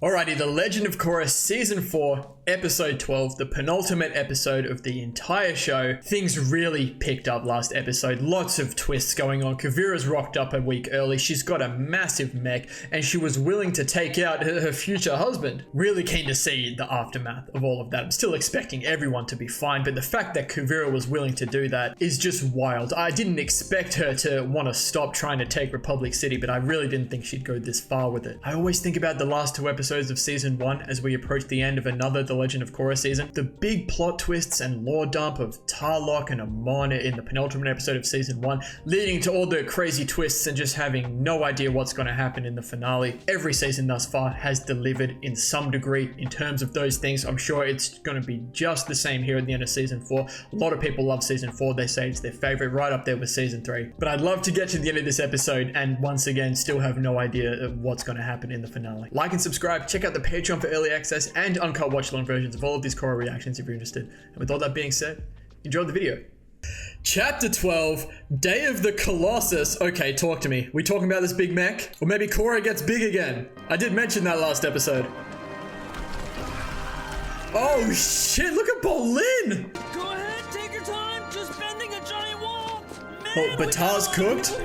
Alrighty, The Legend of Korra Season 4, Episode 12, the penultimate episode of the entire show. Things really picked up last episode. Lots of twists going on. Kuvira's rocked up a week early. She's got a massive mech, and she was willing to take out her future husband. Really keen to see the aftermath of all of that. I'm still expecting everyone to be fine, but the fact that Kuvira was willing to do that is just wild. I didn't expect her to want to stop trying to take Republic City, but I really didn't think she'd go this far with it. I always think about the last two episodes of Season 1 as we approach the end of another The Legend of Korra season. The big plot twists and lore dump of Tarlok and Amon in the penultimate episode of Season 1, leading to all the crazy twists and just having no idea what's going to happen in the finale. Every season thus far has delivered in some degree in terms of those things. I'm sure it's going to be just the same here at the end of Season 4. A lot of people love Season 4. They say it's their favorite, right up there with Season 3. But I'd love to get to the end of this episode and once again still have no idea of what's going to happen in the finale. Like and subscribe. Check out the Patreon for early access and uncut watch-along versions of all of these Korra reactions if you're interested. And with all that being said, enjoy the video. Chapter 12, Day of the Colossus. Okay, talk to me. We talking about this big mech? Or maybe Korra gets big again? I did mention that last episode. Oh shit, look at Bolin! Go ahead, take your time. Just bending a giant wall. Oh, Batar's cooked?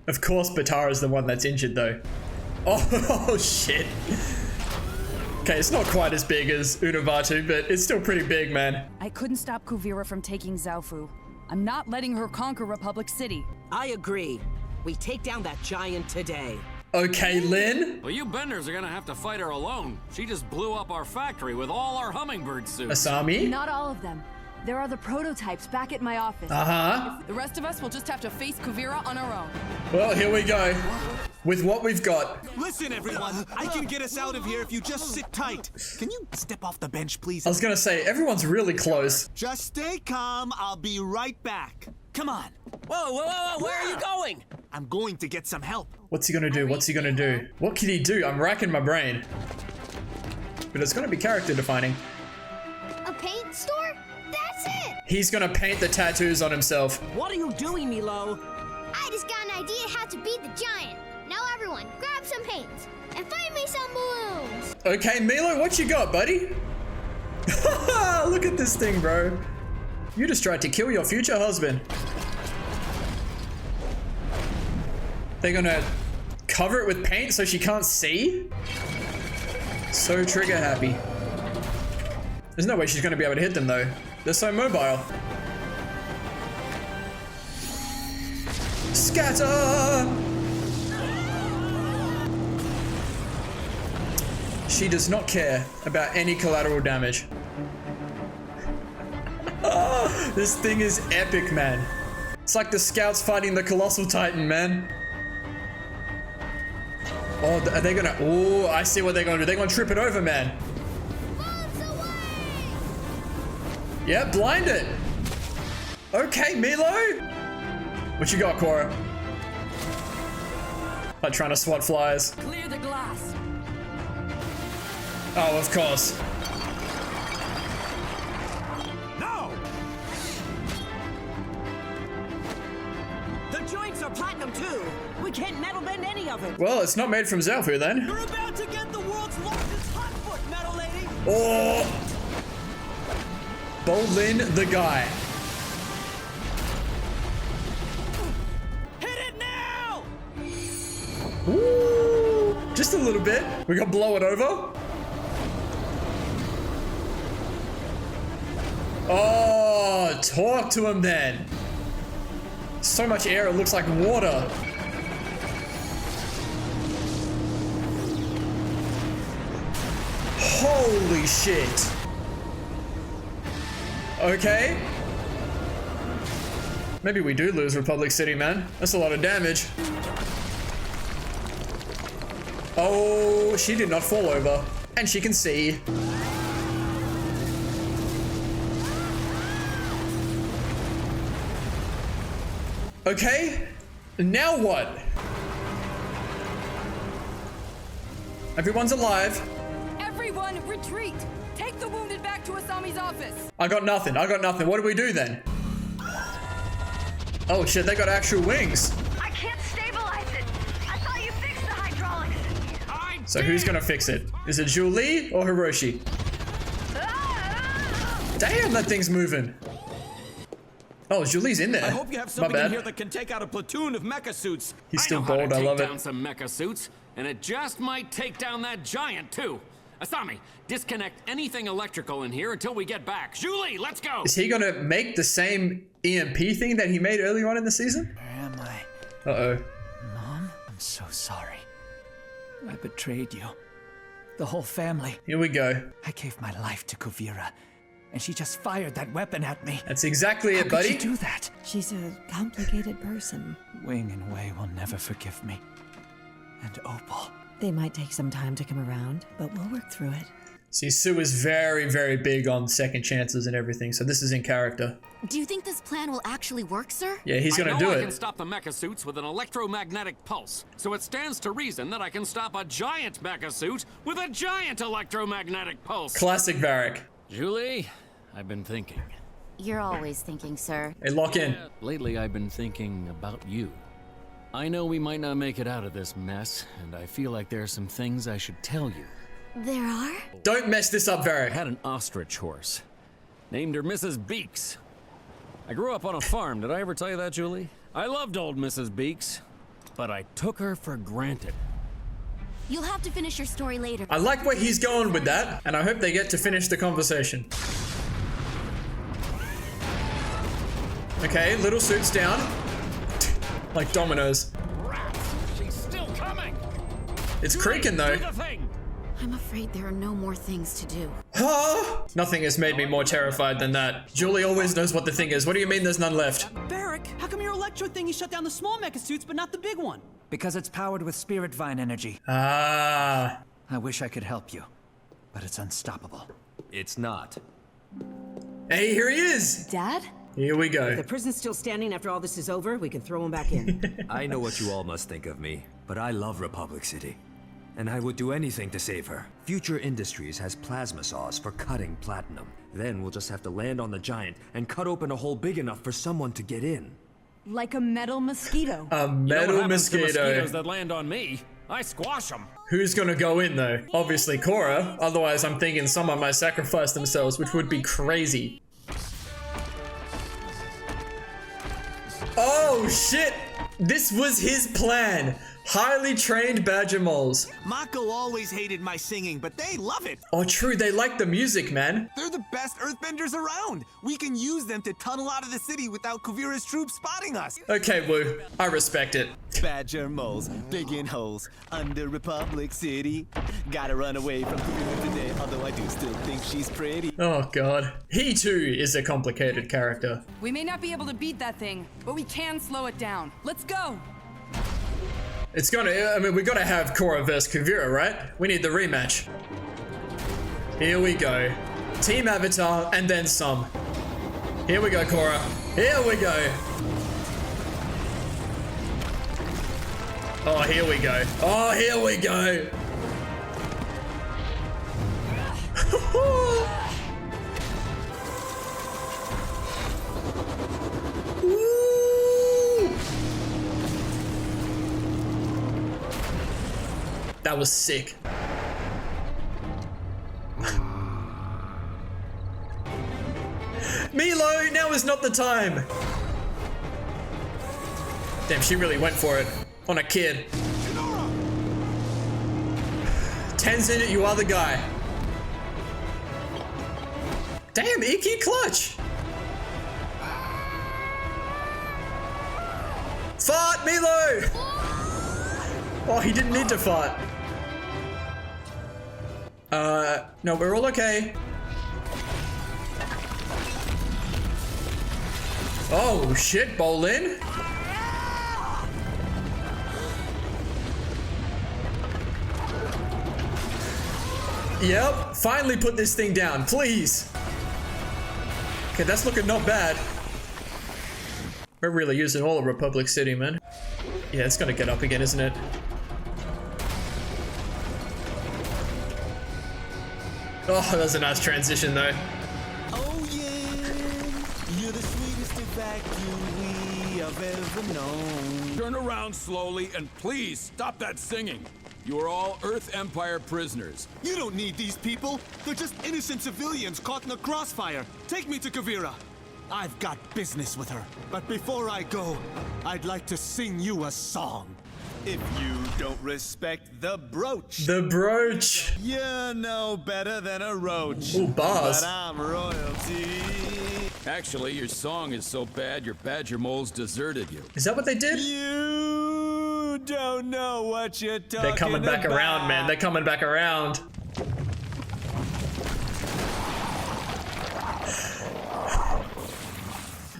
Of course Batar is the one that's injured though. Oh shit. Okay, it's not quite as big as Unavatu, but it's still pretty big, man. I couldn't stop Kuvira from taking Zaofu. I'm not letting her conquer Republic City. I agree. We take down that giant today. Okay, Lin? Well, you benders are gonna have to fight her alone. She just blew up our factory with all our hummingbird suits. Asami? Not all of them. There are the prototypes back at my office. Uh-huh. The rest of us will just have to face Kuvira on our own. Well, here we go. With what we've got. Listen, everyone. I can get us out of here if you just sit tight. Can you step off the bench, please? I was gonna say, everyone's really close. Just stay calm. I'll be right back. Come on. Whoa, where are you going? I'm going to get some help. What's he gonna do? What's he gonna do? What can he do? I'm racking my brain. But it's gonna be character defining. A paint store? That's it! He's gonna paint the tattoos on himself. What are you doing, Milo? I just got an idea how to beat the giant. Now everyone, grab some paints and find me some balloons. Okay, Milo, what you got, buddy? Look at this thing, bro. You just tried to kill your future husband. They're gonna cover it with paint so she can't see? So trigger happy. There's no way she's gonna be able to hit them though. They're so mobile. Scatter! She does not care about any collateral damage. Oh, this thing is epic, man. It's like the scouts fighting the colossal titan, man. Oh, are they gonna... Oh, I see what they're gonna do. They're gonna trip it over, man. Yeah, blind it. Okay, Milo. What you got, Korra? Like trying to swat flies. Clear the glass. Oh, of course. No! The joints are platinum too. We can't metal bend any of it. Well, it's not made from Zaofu then. You're about to get the world's largest hot foot, metal lady. Oh! Bolin the guy. Hit it now! Ooh, just a little bit. We gotta blow it over. Oh, talk to him then. So much air, it looks like water. Holy shit. Okay. Maybe we do lose Republic City, man. That's a lot of damage. Oh, she did not fall over. And she can see. Okay, now what? Everyone's alive. Everyone, retreat! Take the wounded back to Asami's office. I got nothing. What do we do then? Oh shit, they got actual wings. I can't stabilize it. I thought you fixed the hydraulics. So who's gonna fix it? Is it Julie or Hiroshi? Damn, that thing's moving. Oh, Julie's in there. I hope you have My something in bad. here that can take out a platoon of mecha suits. He's still I know how bold. to I take love down it. some mecha suits, and it just might take down that giant too. Asami, disconnect anything electrical in here until we get back. Julie, let's go. Is he gonna make the same EMP thing that he made earlier on in the season? Where am I? Uh-oh. Mom, I'm so sorry. I betrayed you. The whole family. Here we go. I gave my life to Kuvira, and she just fired that weapon at me. That's exactly How it, could buddy. she do that? She's a complicated person. Wing and Wei will never forgive me. And Opal. They might take some time to come around, but we'll work through it. See, Sue is very, very big on second chances and everything, so this is in character. Do you think this plan will actually work, sir? Yeah, he's gonna do I it. can stop the mecha suits with an electromagnetic pulse, so it stands to reason that I can stop a giant mecha suit with a giant electromagnetic pulse. Classic Varrick. Julie, I've been thinking. You're always thinking, sir. Hey, lock in. Lately, I've been thinking about you. I know we might not make it out of this mess, and I feel like there are some things I should tell you. There are? Don't mess this up, I Varrick. had an ostrich horse. Named her Mrs. Beaks. I grew up on a farm. Did I ever tell you that, Julie? I loved old Mrs. Beaks, but I took her for granted. You'll have to finish your story later. I like where he's going with that, and I hope they get to finish the conversation. Okay, little suit's down. Like dominoes. Rats! She's still coming! It's creaking though. Do the thing! I'm afraid there are no more things to do. Huh? Nothing has made me more terrified than that. Julie always knows what the thing is. What do you mean there's none left? Varrick, how come your electro thingy shut down the small mecha suits but not the big one? Because it's powered with spirit vine energy. Ah. I wish I could help you, but it's unstoppable. It's not. Hey, here he is. Dad? Here we go. The prison's still standing after all this is over. We can throw him back in. I know what you all must think of me, but I love Republic City. And I would do anything to save her. Future Industries has plasma saws for cutting platinum. Then we'll just have to land on the giant and cut open a hole big enough for someone to get in. Like a metal mosquito. A You know metal what happens to mosquito. mosquitoes that land on me? I squash them. Who's gonna go in though? Obviously Korra. Otherwise, I'm thinking someone might sacrifice themselves, which would be crazy. Oh shit! This was his plan. Highly trained badger moles. Mako always hated my singing, but they love it. Oh true, they like the music, man. They're the best earthbenders around. We can use them to tunnel out of the city without Kuvira's troops spotting us. Okay, Woo. I respect it. Badger moles, digging holes under Republic City. Gotta run away from Kuvira today, although I do still think she's pretty. Oh god. He too is a complicated character. We may not be able to beat that thing, but we can slow it down. Let's go! It's gonna, I mean, we gotta have Korra versus Kuvira, right? We need the rematch. Here we go. Team Avatar and then some. Here we go, Korra. Here we go. Oh, here we go. Oh, here we go. Woo! That was sick. Milo, now is not the time. Damn, she really went for it. On a kid. Tenzin, you are the guy. Damn, Iki clutch. Fart, Milo! Oh, he didn't need to fart. No, we're all okay. Oh, shit, Bolin. Yep, finally put this thing down, please. Okay, that's looking not bad. We're really using all of Republic City, man. Yeah, it's gonna get up again, isn't it? Oh, that was a nice transition, though. Oh yeah, you're the sweetest vacuum we have ever known. Turn around slowly and please stop that singing. You are all Earth Empire prisoners. You don't need these people. They're just innocent civilians caught in a crossfire. Take me to Kavira. I've got business with her. But before I go, I'd like to sing you a song. If you don't respect the brooch. The brooch. You're no better than a roach. Ooh, bars. But I'm royalty. Actually, your song is so bad your badger moles deserted you. Is that what they did? You don't know what you're talking about. They're coming back around, man. They're coming back around.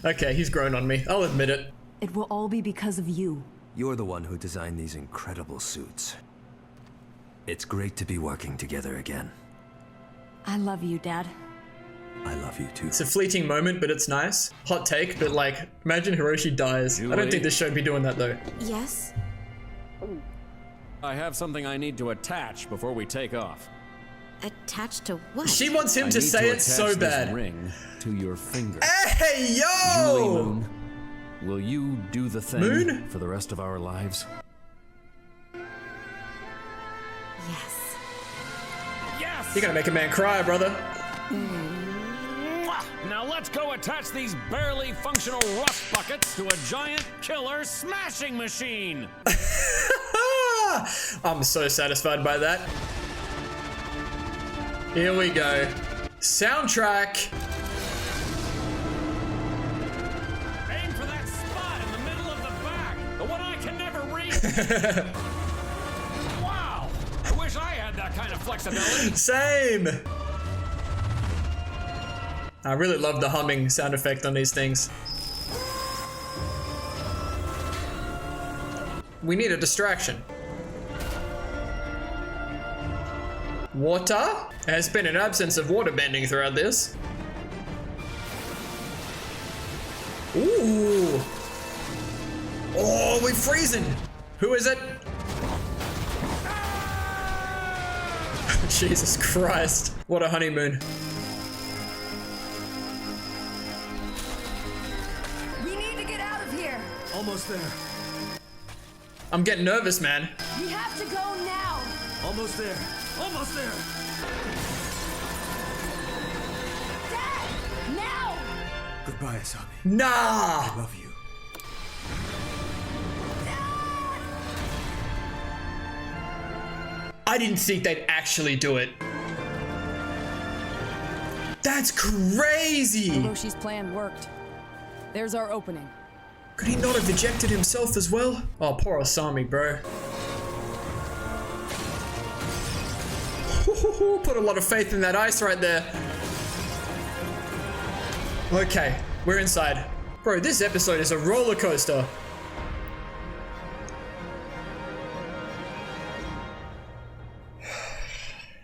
Okay, he's grown on me. I'll admit it. It will all be because of you. You're the one who designed these incredible suits. It's great to be working together again. I love you, Dad. I love you too. It's a fleeting moment, but it's nice. Hot take, but like, imagine Hiroshi dies. I don't think this show would be doing that though. Yes? I have something I need to attach before we take off. Attached to what? She wants him to say it so bad. This ring to your finger. Hey, yo! Julie Moon, will you do the thing Moon? for the rest of our lives? Yes. Yes! You're gonna make a man cry, brother. Now let's go attach these barely functional rust buckets to a giant killer smashing machine. I'm so satisfied by that. Here we go. Soundtrack. Aim for that spot in the middle of the back, the one I can never reach. Wow! I wish I had that kind of flexibility. Same. I really love the humming sound effect on these things. We need a distraction. Water? There's been an absence of water bending throughout this. Ooh. Oh, we're freezing. Who is it? Jesus Christ. What a honeymoon. We need to get out of here. Almost there. I'm getting nervous, man. We have to go now. Almost there. Almost there. Dad, now. Goodbye, Asami. Nah. I love you. I didn't think they'd actually do it. That's crazy. Hiroshi's plan worked. There's our opening. Could he not have ejected himself as well? Oh, poor Asami, bro. Put a lot of faith in that ice right there. Okay, we're inside. Bro, this episode is a roller coaster.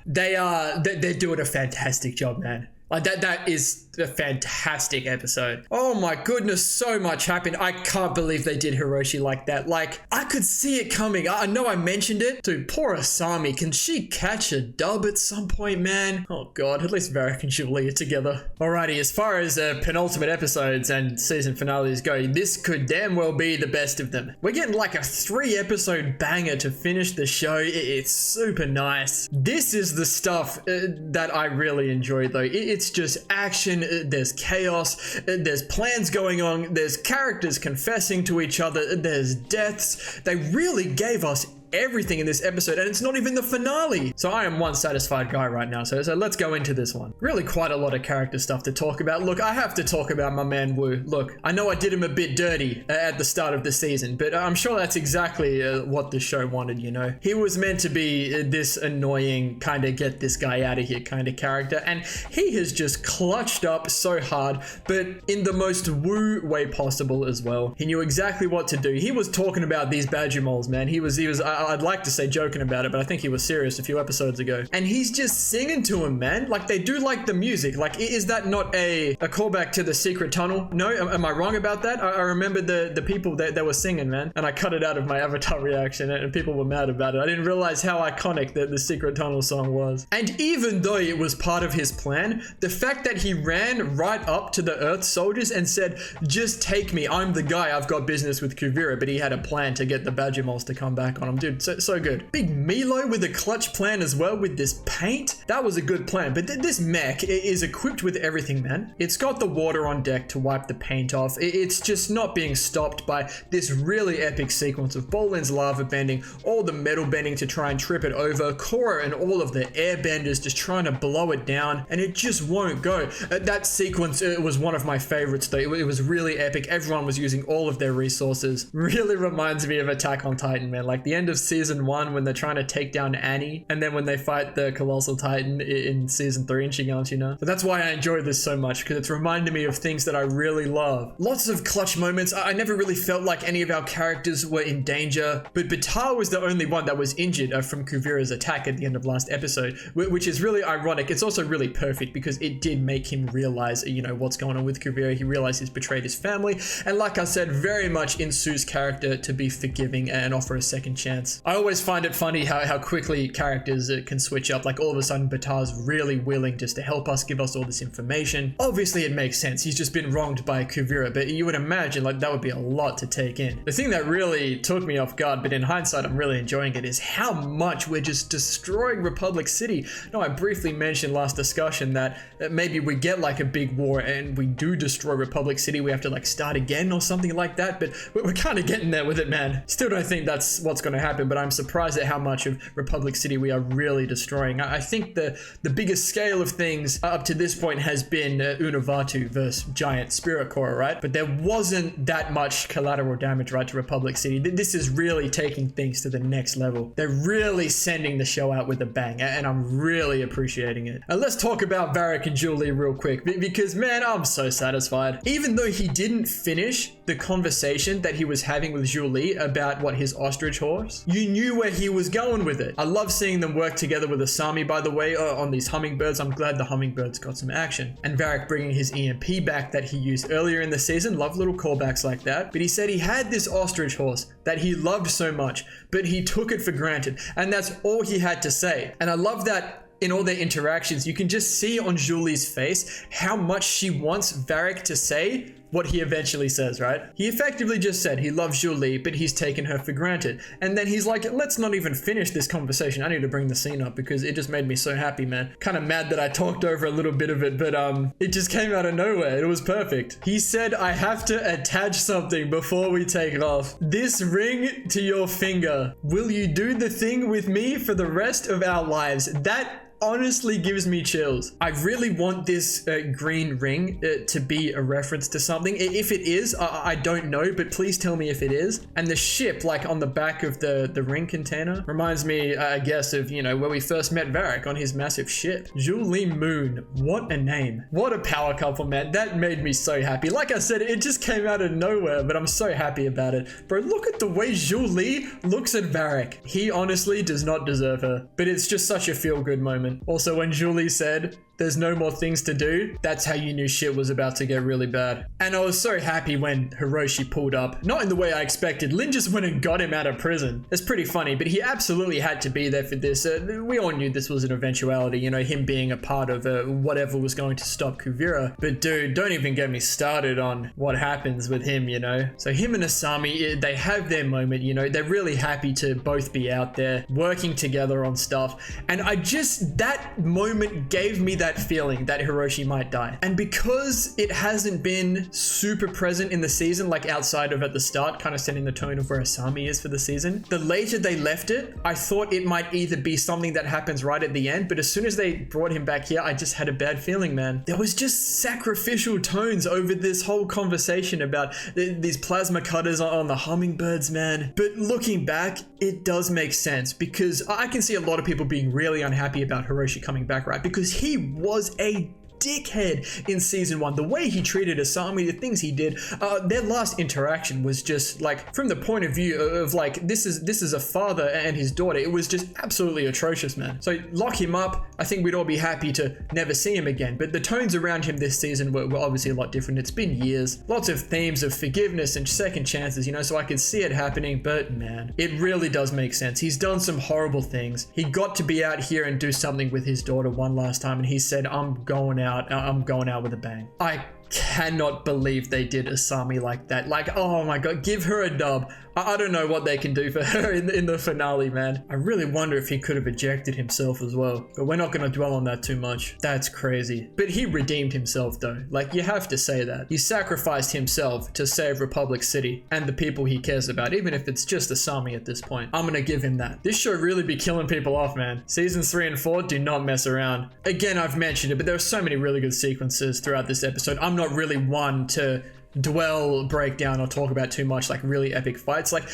They're doing a fantastic job, man. Like that is a fantastic episode. Oh my goodness, so much happened. I can't believe they did Hiroshi like that. Like, I could see it coming. I know I mentioned it. Dude, poor Asami. Can she catch a dub at some point, man? Oh god, at least Varrick and Julie are together. Alrighty, as far as penultimate episodes and season finales go, this could damn well be the best of them. We're getting like a 3-episode banger to finish the show. It's super nice. This is the stuff that I really enjoy though. It's just action. There's chaos, there's plans going on, there's characters confessing to each other, there's deaths. They really gave us everything in this episode, and it's not even the finale. So I am one satisfied guy right now. So let's go into this one. Really quite a lot of character stuff to talk about. Look, I have to talk about my man Wu. Look, I know I did him a bit dirty at the start of the season, but I'm sure that's exactly what the show wanted, you know? He was meant to be this annoying, kind of get this guy out of here kind of character, and he has just clutched up so hard, but in the most Wu way possible as well. He knew exactly what to do. He was talking about these badger moles, man. He was I'd like to say joking about it, but I think he was serious a few episodes ago. And he's just singing to him, man. Like, they do like the music. Like, is that not a callback to the secret tunnel? No? Am I wrong about that? I remember the people that were singing, man. And I cut it out of my Avatar reaction, and people were mad about it. I didn't realize how iconic the secret tunnel song was. And even though it was part of his plan, the fact that he ran right up to the Earth soldiers and said, just take me, I'm the guy, I've got business with Kuvira, but he had a plan to get the badger moles to come back on him. Dude, dude, so good. Big Milo with a clutch plan as well with this paint. That was a good plan, but this mech is equipped with everything, man. It's got the water on deck to wipe the paint off. It's just not being stopped by this really epic sequence of Bolin's lava bending, all the metal bending to try and trip it over, Korra and all of the airbenders just trying to blow it down, and it just won't go. That sequence was one of my favorites though. It was really epic. Everyone was using all of their resources. Really reminds me of Attack on Titan, man. Like the end of season 1 when they're trying to take down Annie, and then when they fight the Colossal Titan in season 3 in Shiganshina. But that's why I enjoy this so much, because it's reminding me of things that I really love. Lots of clutch moments. I never really felt like any of our characters were in danger, but Batar was the only one that was injured from Kuvira's attack at the end of last episode, which is really ironic. It's also really perfect because it did make him realize, you know, what's going on with Kuvira. He realized he's betrayed his family, and like I said, very much in Sue's character to be forgiving and offer a second chance. I always find it funny how quickly characters can switch up. Like all of a sudden Batar's really willing just to help us, give us all this information. Obviously it makes sense. He's just been wronged by Kuvira, but you would imagine like that would be a lot to take in. The thing that really took me off guard, but in hindsight I'm really enjoying it, is how much we're just destroying Republic City. Now, I briefly mentioned last discussion that maybe we get like a big war and we do destroy Republic City, we have to like start again or something like that, but we're kind of getting there with it, man. Still don't think that's what's going to happen, but I'm surprised at how much of Republic City we are really destroying. I think the biggest scale of things up to this point has been Unavatu versus Giant Spirit Korra, right? But there wasn't that much collateral damage, right, to Republic City. This is really taking things to the next level. They're really sending the show out with a bang, and I'm really appreciating it. And let's talk about Varrick and Julie real quick, because man, I'm so satisfied. Even though he didn't finish the conversation that he was having with Julie about what his ostrich horse, you knew where he was going with it. I love seeing them work together with Asami, by the way, on these hummingbirds. I'm glad the hummingbirds got some action. And Varrick bringing his EMP back that he used earlier in the season. Love little callbacks like that. But he said he had this ostrich horse that he loved so much, but he took it for granted. And that's all he had to say. And I love that in all their interactions, you can just see on Julie's face how much she wants Varrick to say what he eventually says, right? He effectively just said he loves Julie, but he's taken her for granted. And then he's like, let's not even finish this conversation. I need to bring the scene up because it just made me so happy, man. Kind of mad that I talked over a little bit of it, but it just came out of nowhere. It was perfect. He said, I have to attach something before we take off. This ring to your finger. Will you do the thing with me for the rest of our lives? That honestly gives me chills. I really want this green ring to be a reference to something. If it is, I don't know, but please tell me if it is. And the ship, like on the back of the ring container, reminds me, I guess, of, you know, where we first met Varrick on his massive ship. Julie Moon, what a name. What a power couple, man. That made me so happy. Like I said, it just came out of nowhere, but I'm so happy about it. Bro, look at the way Julie looks at Varrick. He honestly does not deserve her, but it's just such a feel-good moment. Also, when Julie said, there's no more things to do, that's how you knew shit was about to get really bad. And I was so happy when Hiroshi pulled up. Not in the way I expected. Lin just went and got him out of prison. It's pretty funny, but he absolutely had to be there for this. We all knew this was an eventuality, you know, him being a part of whatever was going to stop Kuvira. But dude, don't even get me started on what happens with him, you know. So him and Asami, they have their moment, you know. They're really happy to both be out there, working together on stuff. And that moment gave me that feeling that Hiroshi might die. And because it hasn't been super present in the season, like outside of at the start, kind of setting the tone of where Asami is for the season, the later they left it, I thought it might either be something that happens right at the end, but as soon as they brought him back here, I just had a bad feeling, man. There was just sacrificial tones over this whole conversation about these plasma cutters on the hummingbirds, man. But looking back, it does make sense because I can see a lot of people being really unhappy about Hiroshi coming back, right? Because he was a dickhead in season 1. The way he treated Asami, the things he did, their last interaction was just like, from the point of view of like, this is a father and his daughter, it was just absolutely atrocious, man. So lock him up. I think we'd all be happy to never see him again, but the tones around him this season were obviously a lot different. It's been years, lots of themes of forgiveness and second chances, you know, so I could see it happening, but man, it really does make sense. He's done some horrible things. He got to be out here and do something with his daughter one last time, and he said, I'm going out with a bang. I cannot believe they did Asami like that. Like, oh my god, give her a dub. I don't know what they can do for her in the finale, man. I really wonder if he could have ejected himself as well. But we're not going to dwell on that too much. That's crazy. But he redeemed himself though. Like, you have to say that. He sacrificed himself to save Republic City and the people he cares about, even if it's just Asami at this point. I'm going to give him that. This show really be killing people off, man. Seasons 3 and 4 do not mess around. Again, I've mentioned it, but there are so many really good sequences throughout this episode. I'm not really one to dwell, break down, or talk about too much like really epic fights. Like,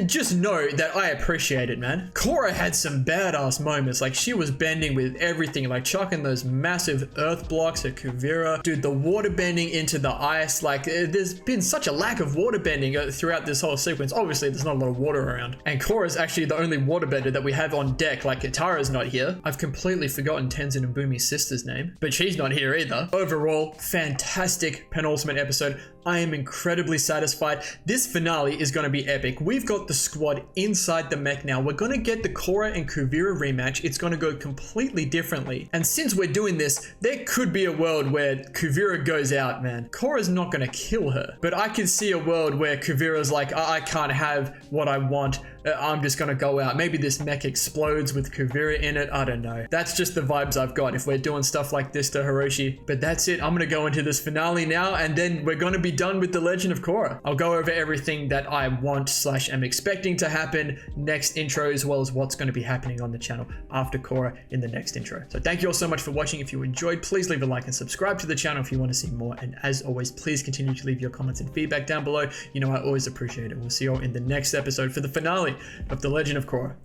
just know that I appreciate it, man. Korra had some badass moments. Like, she was bending with everything, like chucking those massive earth blocks at Kuvira. Dude, the water bending into the ice. Like, there's been such a lack of water bending throughout this whole sequence. Obviously, there's not a lot of water around. And Korra's actually the only waterbender that we have on deck. Like, Katara's not here. I've completely forgotten Tenzin and Bumi's sister's name, but she's not here either. Overall, fantastic penultimate episode. I am incredibly satisfied. This finale is going to be epic. We've got the squad inside the mech now. We're going to get the Korra and Kuvira rematch. It's going to go completely differently. And since we're doing this, there could be a world where Kuvira goes out, man. Korra's not going to kill her. But I can see a world where Kuvira's like, I can't have what I want. I'm just going to go out. Maybe this mech explodes with Kuvira in it. I don't know. That's just the vibes I've got if we're doing stuff like this to Hiroshi. But that's it. I'm going to go into this finale now, and then we're going to be done with The Legend of Korra. I'll go over everything that I want / am expecting to happen next intro, as well as what's going to be happening on the channel after Korra in the next intro. So thank you all so much for watching. If you enjoyed, please leave a like and subscribe to the channel if you want to see more. And as always, please continue to leave your comments and feedback down below. You know, I always appreciate it. We'll see you all in the next episode for the finale of The Legend of Korra.